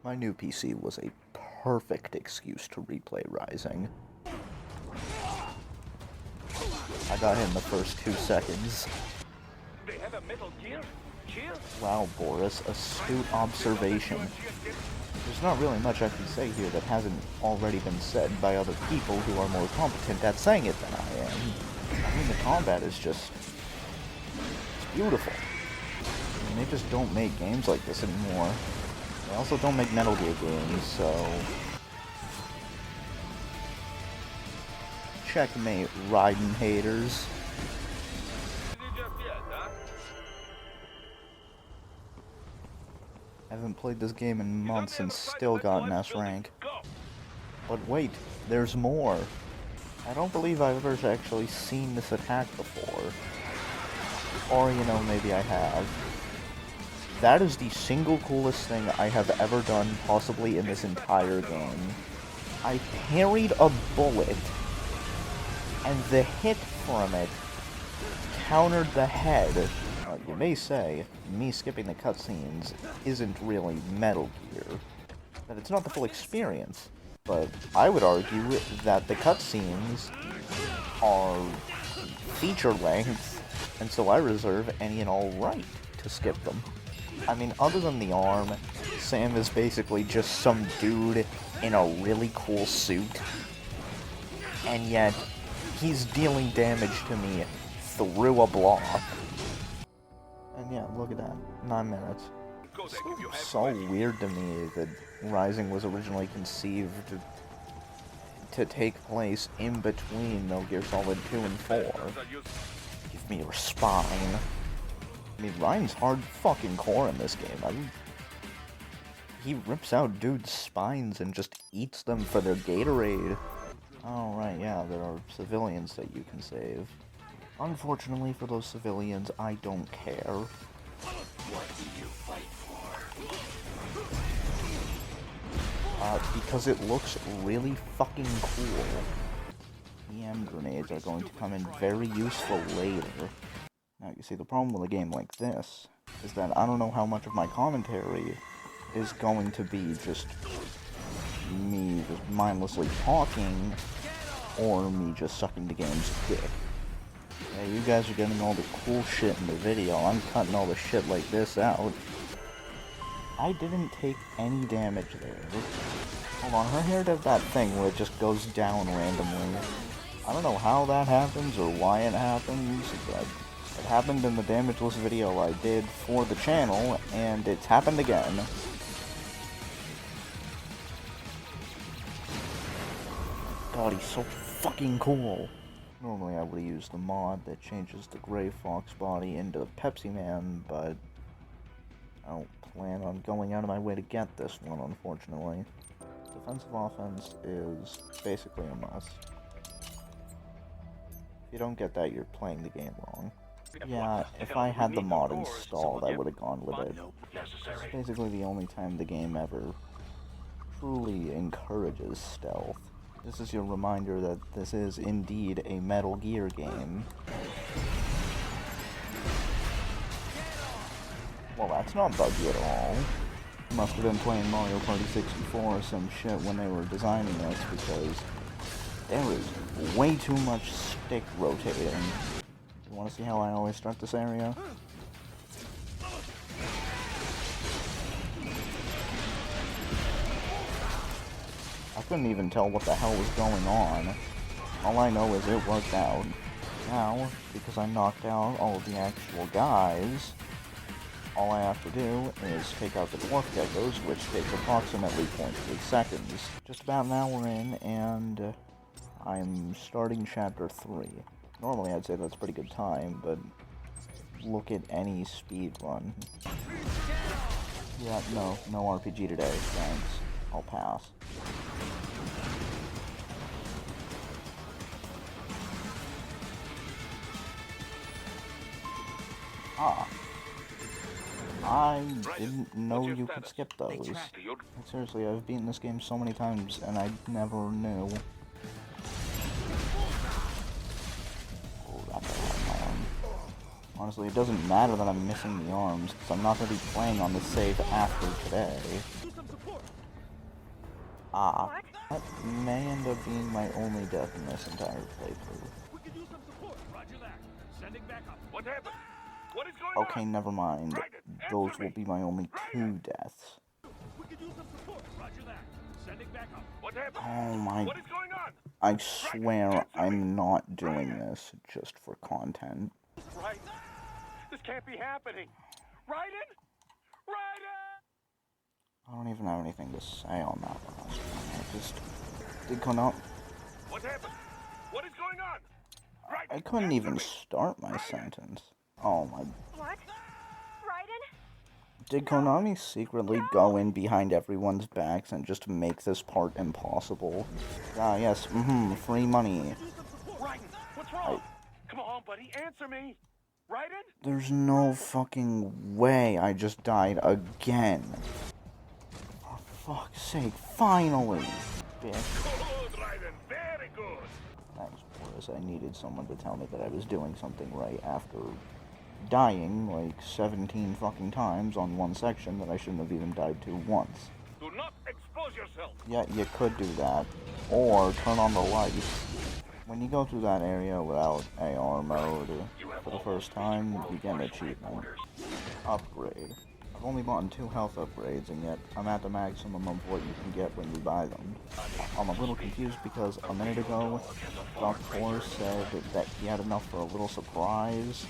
My new PC was a perfect excuse to replay Rising. I got hit in the first 2 seconds. They have a Metal Gear? Cheers? Wow, Boris, astute observation. There's not really much I can say here that hasn't already been said by other people who are more competent at saying it than I am. I mean, the combat is just... it's beautiful. I mean, they just don't make games like this anymore. They also don't make Metal Gear games, so... checkmate, Raiden haters. I haven't played this game in months and still got an S rank. But wait, there's more. I don't believe I've ever actually seen this attack before. Or, you know, maybe I have. That is the single coolest thing I have ever done, possibly in this entire game. I parried a bullet, and the hit from it countered the head. You may say, me skipping the cutscenes isn't really Metal Gear, that it's not the full experience, but I would argue that the cutscenes are feature length, and so I reserve any and all right to skip them. I mean, other than the arm, Sam is basically just some dude in a really cool suit, and yet he's dealing damage to me through a block. And yeah, look at that. 9 minutes. It's so weird to me that Rising was originally conceived to take place in between Metal Gear Solid 2 and 4. Give me your spine. I mean, Ryan's hard fucking core in this game. He rips out dudes' spines and just eats them for their Gatorade. Oh, right, yeah, there are civilians that you can save. Unfortunately for those civilians, I don't care. What do you fight for? Because it looks really fucking cool. EM grenades are going to come in very useful later. Now, you see, the problem with a game like this is that I don't know how much of my commentary is going to be just me just mindlessly talking, or me just sucking the game's dick. Yeah, you guys are getting all the cool shit in the video. I'm cutting all the shit like this out. I didn't take any damage there. Hold on, her hair does that thing where it just goes down randomly. I don't know how that happens or why it happens, but it happened in the damageless video I did for the channel, and it's happened again. God, he's so fucking cool. Normally I would have used the mod that changes the Gray Fox body into Pepsi Man, but I don't plan on going out of my way to get this one, unfortunately. Defensive offense is basically a must. If you don't get that, you're playing the game wrong. Yeah, if I had the mod installed, I would have gone with it. It's basically the only time the game ever truly encourages stealth. This is your reminder that this is indeed a Metal Gear game. Well, that's not buggy at all. Must have been playing Mario Party 64 or some shit when they were designing this, because there is way too much stick rotating. You wanna see how I always start this area? I couldn't even tell what the hell was going on. All I know is it worked out. Now, because I knocked out all of the actual guys, all I have to do is take out the dwarf geckos, which takes approximately 0.3 seconds. Just about an hour in, and I'm starting chapter 3. Normally I'd say that's a pretty good time, but look at any speed run. Yeah, no RPG today, thanks. I'll pass. Ah. I didn't know you could skip those. Seriously, I've beaten this game so many times and I never knew. Oh, that's a arm. Honestly, it doesn't matter that I'm missing the arms, because I'm not going to be playing on the save after today. Ah, that may end up being my only death in this entire playthrough. We could use some support. Roger that. Sending backup. What happened? What is going Okay, on? never mind. Raiden, Those answer will me. be my only 2 Raiden. deaths. We could use some support. Roger that. Sending backup. What happened? Oh my... What is going on? I swear answer me. I'm not doing this just for content. Right? This can't be happening. Raiden? Raiden! I don't even have anything to say on that one. I just... Did Konami... What happened? What is going on? I couldn't even start my sentence. Oh my... What? Raiden? Did Konami secretly go in behind everyone's backs and just make this part impossible? Ah, yes, free money. Raiden, what's wrong? Come on, buddy, answer me. Raiden? There's no fucking way I just died again. For fuck's sake, finally! Bitch. Good, Raiden, very good. Thanks, Boris. I needed someone to tell me that I was doing something right after dying like 17 fucking times on one section that I shouldn't have even died to once. Do not expose yourself. Yeah, you could do that. Or turn on the lights. When you go through that area without AR mode for the first time, you get an achievement. Upgrade. I've only bought 2 health upgrades, and yet I'm at the maximum of what you can get when you buy them. I'm a little confused because a minute ago, Dr. said that he had enough for a little surprise,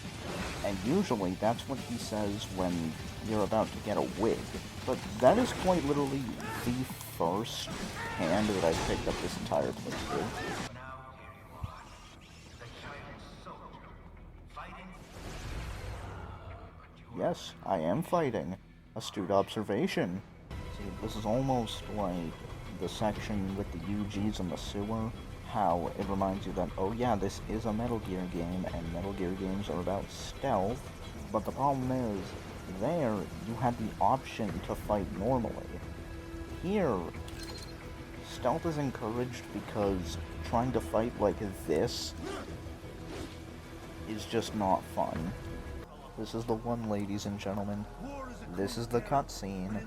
and usually that's what he says when you're about to get a wig. But that is quite literally the first hand that I've picked up this entire playthrough. Yes, I am fighting. Astute observation. See, this is almost like the section with the UGs in the sewer. How it reminds you that, oh yeah, this is a Metal Gear game, and Metal Gear games are about stealth. But the problem is, there, you had the option to fight normally. Here, stealth is encouraged because trying to fight like this is just not fun. This is the one, ladies and gentlemen. This is the cutscene.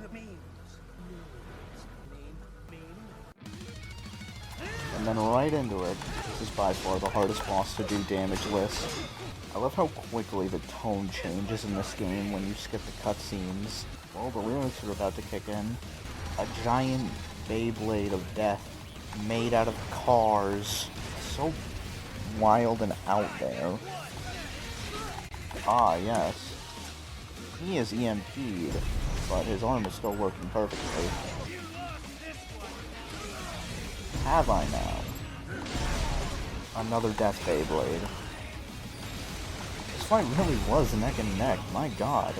And then right into it. This is by far the hardest boss to do damageless. I love how quickly the tone changes in this game when you skip the cutscenes. Well, the lyrics are about to kick in. A giant Beyblade of death made out of cars. So wild and out there. Ah, yes. He is EMP'd, but his arm is still working perfectly. Have I now? Another Death Beyblade. This fight really was neck and neck, my god.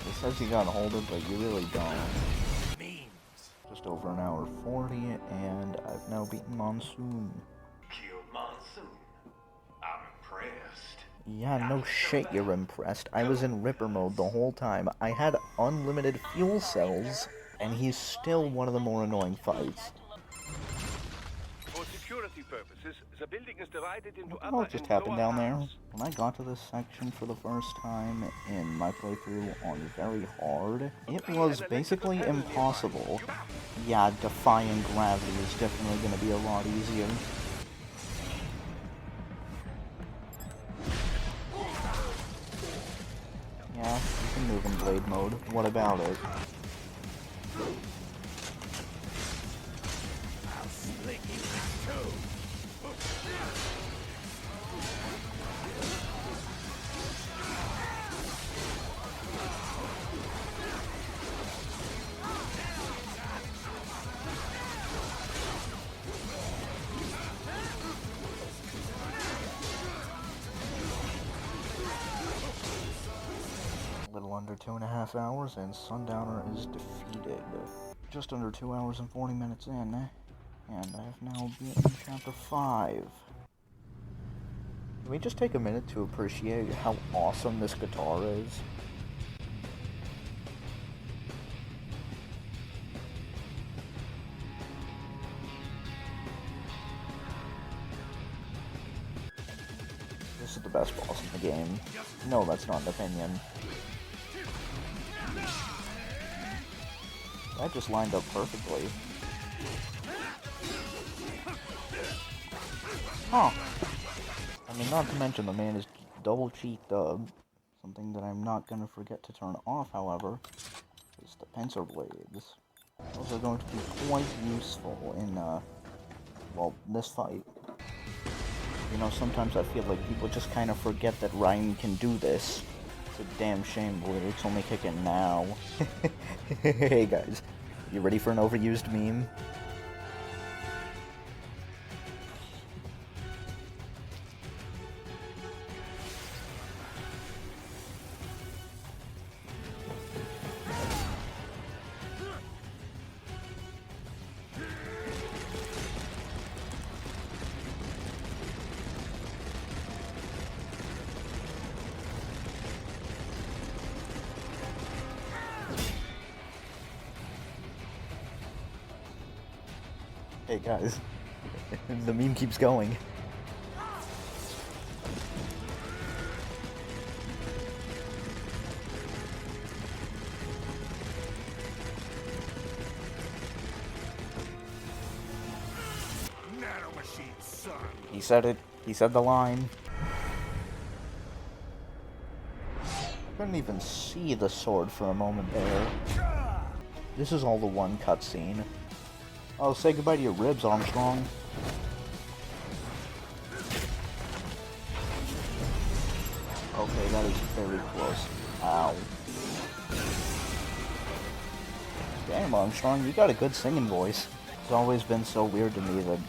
It says you gotta hold it, but you really don't. Just over an hour 40, and I've now beaten Monsoon. Killed Monsoon. I'm impressed. Yeah, no shit you're impressed. I was in Ripper mode the whole time. I had unlimited fuel cells, and he's still one of the more annoying fights. For security purposes, the building is divided into What the hell upper just and happened lower down there? halves. When I got to this section for the first time in my playthrough on very hard, it was basically impossible. Yeah, defying gravity is definitely going to be a lot easier. Yeah, you can move in blade mode. What about it? Under 2.5 hours and Sundowner is defeated. Just under 2 hours and 40 minutes in, and I have now beaten chapter 5. Can we just take a minute to appreciate how awesome this guitar is? This is the best boss in the game. No, that's not an opinion. That just lined up perfectly. Huh. I mean, not to mention the man is double cheek dub. Something that I'm not gonna forget to turn off, however, is the pincer blades. Those are going to be quite useful in, well, this fight. You know, sometimes I feel like people just kind of forget that Ryan can do this. It's a damn shame Lyric's only kicking now. Hey guys, you ready for an overused meme? Hey guys, the meme keeps going. Nanomachine, son. He said it. He said the line. I couldn't even see the sword for a moment there. This is all the one cutscene. Oh, say goodbye to your ribs, Armstrong. Okay, that is very close. Ow. Damn, Armstrong, you got a good singing voice. It's always been so weird to me that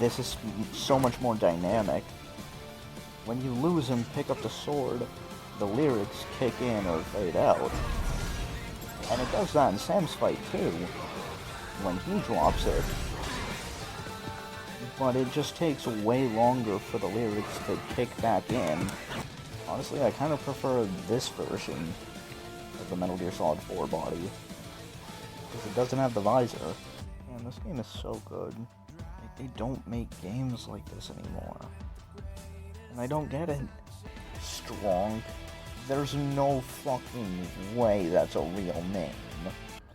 this is so much more dynamic. When you lose and pick up the sword, the lyrics kick in or fade out. And it does that in Sam's fight too, when he drops it. But it just takes way longer for the lyrics to kick back in. Honestly, I kind of prefer this version of the Metal Gear Solid 4 body, because it doesn't have the visor. Man, this game is so good. Like, they don't make games like this anymore. And I don't get it. Strong. There's no fucking way that's a real name.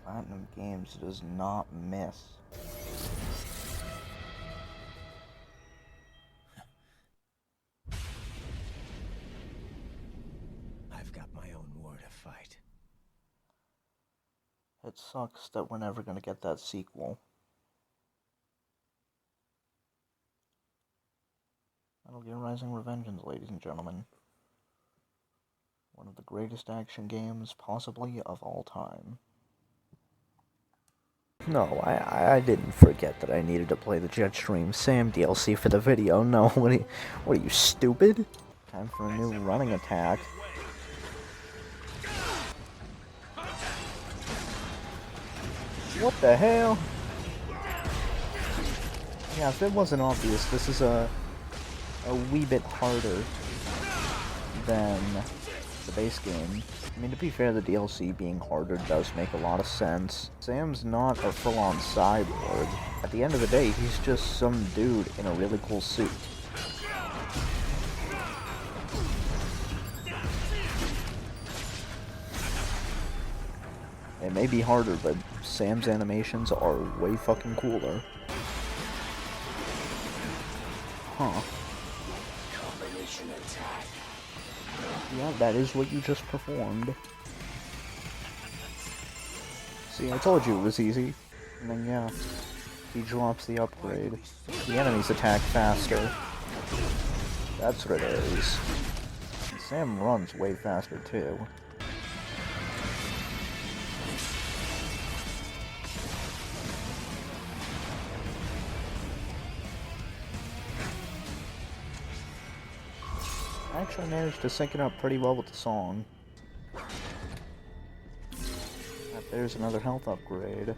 Platinum Games does not miss. I've got my own war to fight. It sucks that we're never gonna get that sequel. Metal Gear Rising: Revengeance, ladies and gentlemen. One of the greatest action games, possibly, of all time. No, I didn't forget that I needed to play the Jetstream Sam DLC for the video. No, what are you, stupid? Time for a new running attack. What the hell? Yeah, if it wasn't obvious, this is a wee bit harder than the base game. I mean, to be fair, the DLC being harder does make a lot of sense. Sam's not a full-on cyborg. At the end of the day, he's just some dude in a really cool suit. It may be harder, but Sam's animations are way fucking cooler. Huh. Combination attack. Yeah, that is what you just performed. See, I told you it was easy. And then, yeah, he drops the upgrade. The enemies attack faster. That's what it is. And Sam runs way faster, too. I actually managed to sync it up pretty well with the song. There's another health upgrade.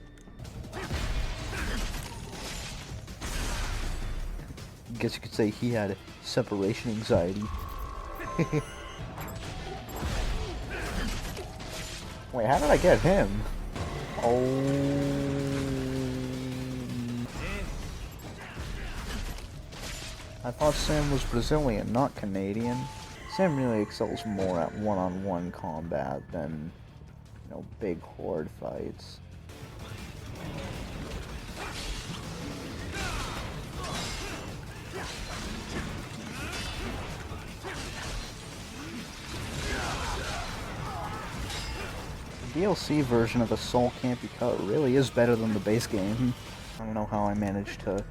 Guess you could say he had separation anxiety. Wait, how did I get him? Oh. I thought Sam was Brazilian, not Canadian. Sam really excels more at one-on-one combat than, you know, big horde fights. The DLC version of A Soul Can't Be Cut really is better than the base game. I don't know how I managed to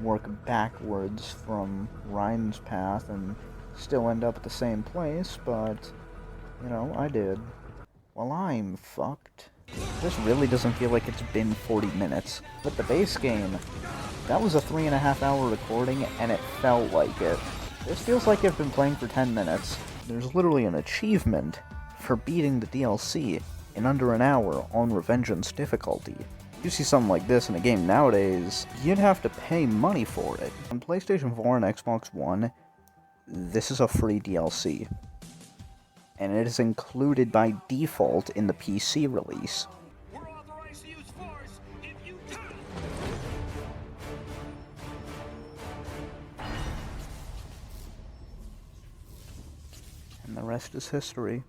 work backwards from Ryan's path and still end up at the same place, but, you know, I did. Well, I'm fucked. This really doesn't feel like it's been 40 minutes. But the base game, that was a 3.5 hour recording, and it felt like it. This feels like I've been playing for 10 minutes. There's literally an achievement for beating the DLC in under an hour on Revengeance difficulty. You see something like this in a game nowadays, you'd have to pay money for it. On PlayStation 4 and Xbox One, this is a free DLC. And it is included by default in the PC release. We're authorized to use force if you die. And the rest is history.